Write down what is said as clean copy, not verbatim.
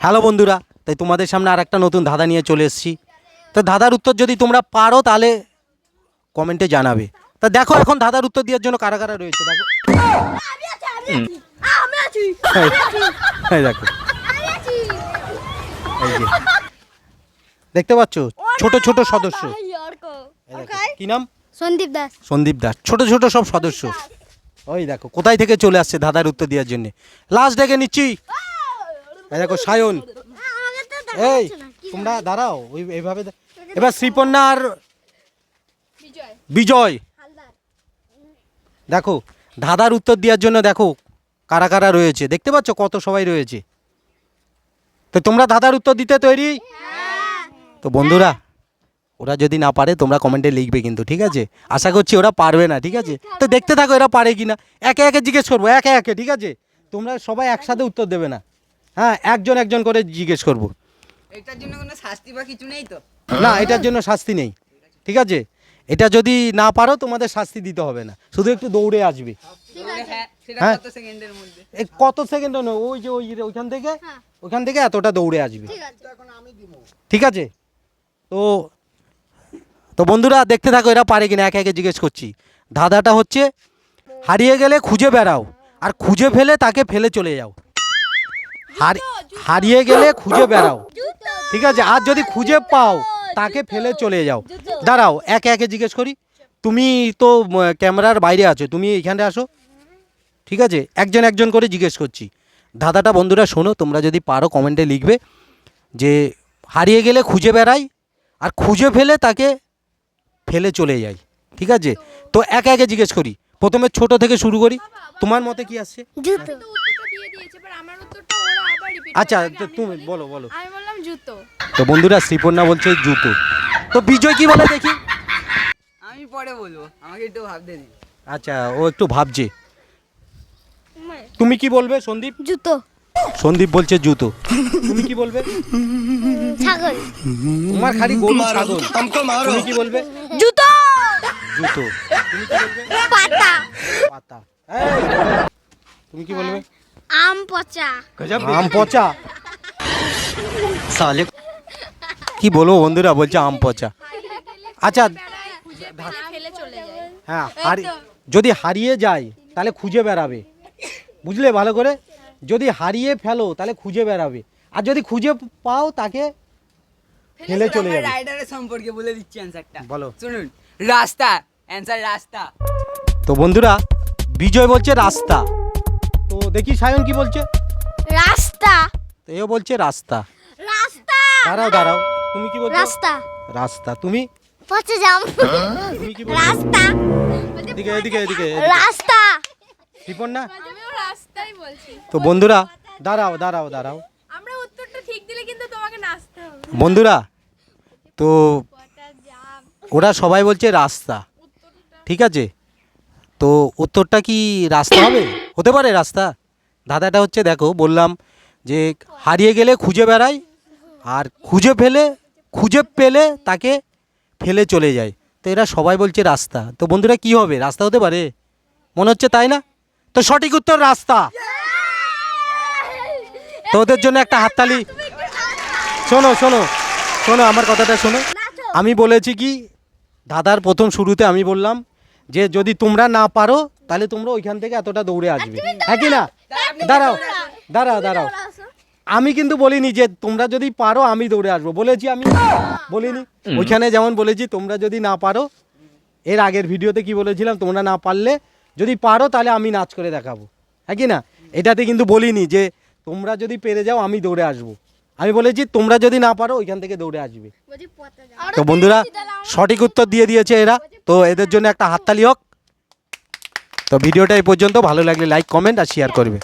Hello বন্ধুরা, তাই তোমাদের সামনে আর একটা নতুন ধাঁধা নিয়ে চলে এসেছি। তো ধাঁধার উত্তর যদি তোমরা পারো তাহলে কমেন্টে জানাবে। তা দেখো এখন ধাঁধার উত্তর দেওয়ার জন্য কারা কারা রয়েছে দেখো। এই দেখো, এই যে দেখতে পাচ্ছ ছোট ছোট সদস্য। এই দেখো, কি নাম? সন্দীপ দাস। সন্দীপ দাস, ছোট ছোট সব সদস্য। ওই দেখো কোথায় থেকে চলে আসছে ধাঁধার উত্তর দেওয়ার জন্য। লাস্ট ডেকে নিচ্ছি। এই দেখো সায়ন। এই তোমরা দাঁড়াও এইভাবে। এবার শ্রীপর্ণা আর বিজয় দেখো ধাঁধার উত্তর দেওয়ার জন্য দেখো কারা কারা রয়েছে, দেখতে পাচ্ছ কত সবাই রয়েছে। তো তোমরা ধাঁধার উত্তর দিতে তৈরি? তো বন্ধুরা ওরা যদি না পারে তোমরা কমেন্টে লিখবে কিন্তু, ঠিক আছে? আশা করছি ওরা পারবে না, ঠিক আছে? তো দেখতে থাকো এরা পারে কিনা। একে একে জিজ্ঞেস করবো, একে একে, ঠিক আছে? তোমরা সবাই একসাথে উত্তর দেবে না, হ্যাঁ একজন একজন করে জিজ্ঞেস করবো। এটার জন্য কোনো শাস্তি বা কিছু নেই তো? না, এটার জন্য শাস্তি নেই, ঠিক আছে? এটা যদি না পারো তোমাদের শাস্তি দিতে হবে না, শুধু একটু দৌড়ে আসবে। হ্যাঁ, সেটা হ্যাঁ। কত সেকেন্ডের মধ্যে? এই কত সেকেন্ড নয়, ওই যে ওইখান থেকে এতটা দৌড়ে আসবে, ঠিক আছে? তো তো বন্ধুরা দেখতে থাকো এরা পারে কিনা, একে একে জিজ্ঞেস করছি। ধাঁধাটা হচ্ছে হারিয়ে গেলে খুঁজে বেড়াও, আর খুঁজে ফেলে তাকে ফেলে চলে যাও। হারিয়ে গেলে খুঁজে বেড়াও, ঠিক আছে? আর যদি খুঁজে পাও তাকে ফেলে চলে যাও। দাঁড়াও একে একে জিজ্ঞেস করি। তুমি তো ক্যামেরার বাইরে আছো, তুমি এখানে আসো, ঠিক আছে? একজন একজন করে জিজ্ঞেস করছি। ধাঁধাটা বন্ধুরা শোনো, তোমরা যদি পারো কমেন্টে লিখবে যে হারিয়ে গেলে খুঁজে বেড়াই আর খুঁজে ফেলে তাকে ফেলে চলে যাই, ঠিক আছে? তো একে একে জিজ্ঞেস করি। প্রথমে ছোট থেকে শুরু করি। তোমার মতে কি আসছে? জুতো। আচ্ছা তো তুমি বলো বলো। আমি বললাম জুতো। তো বন্ধুরা শ্রীপর্ণা বলছে জুতো। তো বিজয় কি বলে দেখি? আমি পরে বলবো, আমাকে একটু ভাবতে দিন। আচ্ছা ও একটু ভাবছে। তুমি কি বলবে সন্দীপ? জুতো। সন্দীপ বলছে জুতো। তুমি কি বলবে? ছাগল। তোমার খালি গরু ছাগল। তুমি কি বলবে? জুতো। জুতো। তুমি কি বলবে? পাতা। পাতা। এই, তুমি কি বলবে? আম পচা। আম পচা। সালে কি বলবো বন্ধুরা, বলছে আম পচা। আচ্ছা হ্যাঁ, যদি হারিয়ে যায় তাহলে খুঁজে বেড়াবে, বুঝলে ভালো করে? যদি হারিয়ে ফেলো তাহলে খুঁজে বেড়াবে, আর যদি খুঁজে পাও তাকে ফেলে চলে যাবে। রাইডারের সম্পর্কে বলে দিচ্ছি অ্যানসারটা। বলো। শুনুন, রাস্তা। অ্যানসার রাস্তা। তো বন্ধুরা বিজয় বলছে রাস্তা। তো দেখি সায়ন কি বলছে? রাস্তা। তো এও বলছে রাস্তা। রাস্তা। দাঁড়াও দাঁড়াও, তুমি কি বলছো? রাস্তা। রাস্তা। তুমি পচে জাম। তুমি কি বলছো? রাস্তা। এদিকে এদিকে এদিকে। রাস্তা। শ্রীপর্ণা? আমিও রাস্তাই বলছি। তো বন্ধুরা দাঁড়াও দাঁড়াও দাঁড়াও আমরা উত্তরটা ঠিক দিলে কিন্তু তোমাকে নাচতে হবে। বন্ধুরা, তো ওরা সবাই বলছে রাস্তা, ঠিক আছে? তো উত্তরটা কি রাস্তা হবে? হতে পারে রাস্তা। ধাঁধাটা হচ্ছে দেখো, বললাম যে হারিয়ে গেলে খুঁজে বেড়াই আর খুঁজে পেলে তাকে ফেলে চলে যায়। তো এরা সবাই বলছে রাস্তা। তো বন্ধুরা কি হবে? রাস্তা হতে পারে মনে হচ্ছে, তাই না? তো সঠিক উত্তর রাস্তা। তো ওদের জন্য একটা হাততালি। শোনো শোনো শোনো আমার কথাটা শোনো। আমি বলেছি কি ধাঁধার প্রথম শুরুতে আমি বললাম যে যদি তোমরা না পারো তাহলে তোমরা ওইখান থেকে এতটা দৌড়ে আসবে, হ্যাঁ কি না? দাঁড়াও দাঁড়াও দাঁড়াও, আমি কিন্তু বলিনি যে তোমরা যদি পারো আমি দৌড়ে আসবো, বলেছি? আমি বলিনি? ওইখানে যেমন বলেছি তোমরা যদি না পারো, এর আগের ভিডিওতে কি বলেছিলাম, তোমরা না পারলে যদি পারো তাহলে আমি নাচ করে দেখাবো, হ্যাঁ কি না? এটাতে কিন্তু বলিনি যে তোমরা যদি পেরে যাও আমি দৌড়ে আসবো। আমি বলেছি তোমরা যদি না পারো ওইখান থেকে দৌড়ে আসবে। তো বন্ধুরা সঠিক উত্তর দিয়ে দিয়েছে এরা, তো এদের জন্য একটা হাততালি হোক। তো ভিডিওটা এই পর্যন্ত, ভালো লাগলে লাইক কমেন্ট আর শেয়ার করবে।